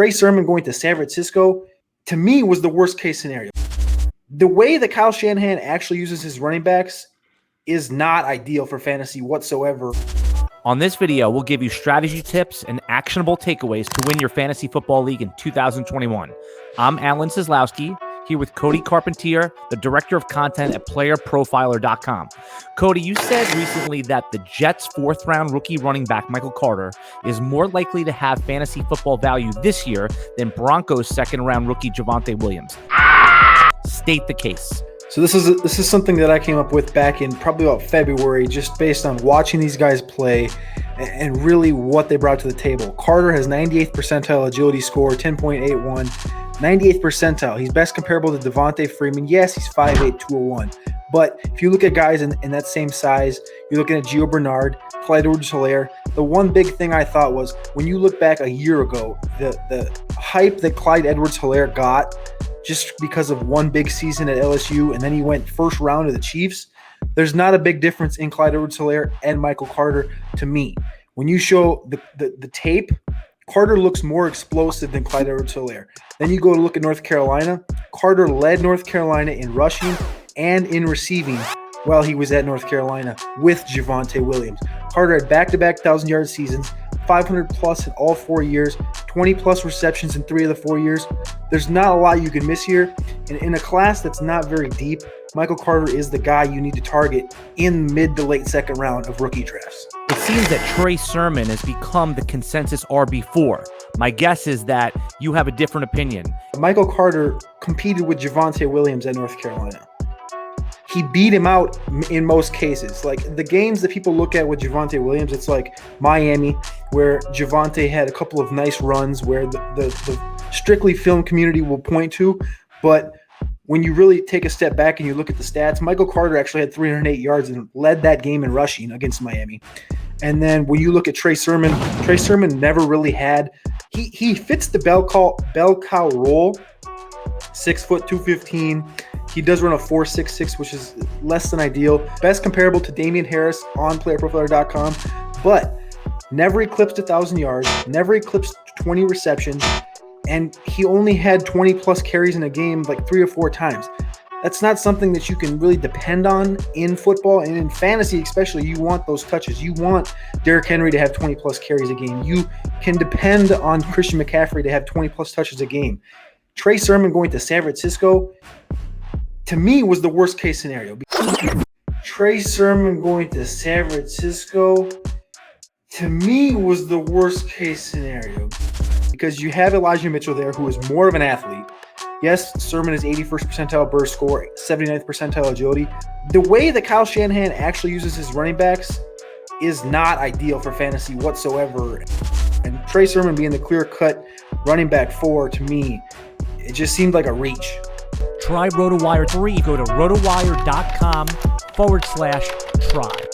Tre Sermon going to San Francisco, to me, was the worst case scenario. The way that Kyle Shanahan actually uses his running backs is not ideal for fantasy whatsoever. On this video, we'll give you strategy tips and actionable takeaways to win your fantasy football league in 2021. I'm Alan Seslowsky, here with Cody Carpentier, the director of content at playerprofiler.com. Cody, you said recently that the Jets' fourth-round rookie running back Michael Carter is more likely to have fantasy football value this year than Broncos' second-round rookie Javonte Williams. State the case. So this is something that I came up with back in probably about February, just based on watching these guys play and really what they brought to the table. Carter has 98th percentile agility score, 10.81. 98th percentile. He's best comparable to Devontae Freeman. Yes, he's 5'8", 201. But if you look at guys in that same size, you're looking at Gio Bernard, Clyde Edwards-Helaire. The one big thing I thought was, when you look back a year ago, the hype that Clyde Edwards-Helaire got just because of one big season at LSU, and then he went first round to the Chiefs, there's not a big difference in Clyde Edwards-Helaire and Michael Carter to me. When you show the tape, Carter looks more explosive than Clyde Edwards-Helaire. Then you go to look at North Carolina. Carter led North Carolina in rushing and in receiving while he was at North Carolina with Javonte Williams. Carter had back-to-back 1,000-yard seasons, 500-plus in all 4 years, 20-plus receptions in 3 of the 4 years. There's not a lot you can miss here. And in a class that's not very deep, Michael Carter is the guy you need to target in mid to late second round of rookie drafts. It seems that Trey Sermon has become the consensus RB4. My guess is that you have a different opinion. Michael Carter competed with Javonte Williams at North Carolina. He beat him out in most cases. Like the games that people look at with Javonte Williams, it's like Miami, where Javonte had a couple of nice runs where the strictly film community will point to. But when you really take a step back and you look at the stats, Michael Carter actually had 308 yards and led that game in rushing against Miami. And then when you look at Tre Sermon never really had – he fits the bell cow role, 6 foot 215. He does run a 4.66, which is less than ideal. Best comparable to Damian Harris on playerprofiler.com, but never eclipsed 1,000 yards, never eclipsed 20 receptions, and he only had 20-plus carries in a game like 3 or 4 times. That's not something that you can really depend on in football, and in fantasy especially. You want those touches. You want Derrick Henry to have 20-plus carries a game. You can depend on Christian McCaffrey to have 20-plus touches a game. Tre Sermon going to San Francisco, to me, was the worst case scenario. Tre Sermon going to San Francisco, to me, was the worst case scenario. Because you have Elijah Mitchell there, who is more of an athlete. Yes, Sermon is 81st percentile burst score, 79th percentile agility. The way that Kyle Shanahan actually uses his running backs is not ideal for fantasy whatsoever. And Tre Sermon being the clear-cut running back 4, to me, it just seemed like a reach. Try RotoWire 3. Go to rotowire.com/try.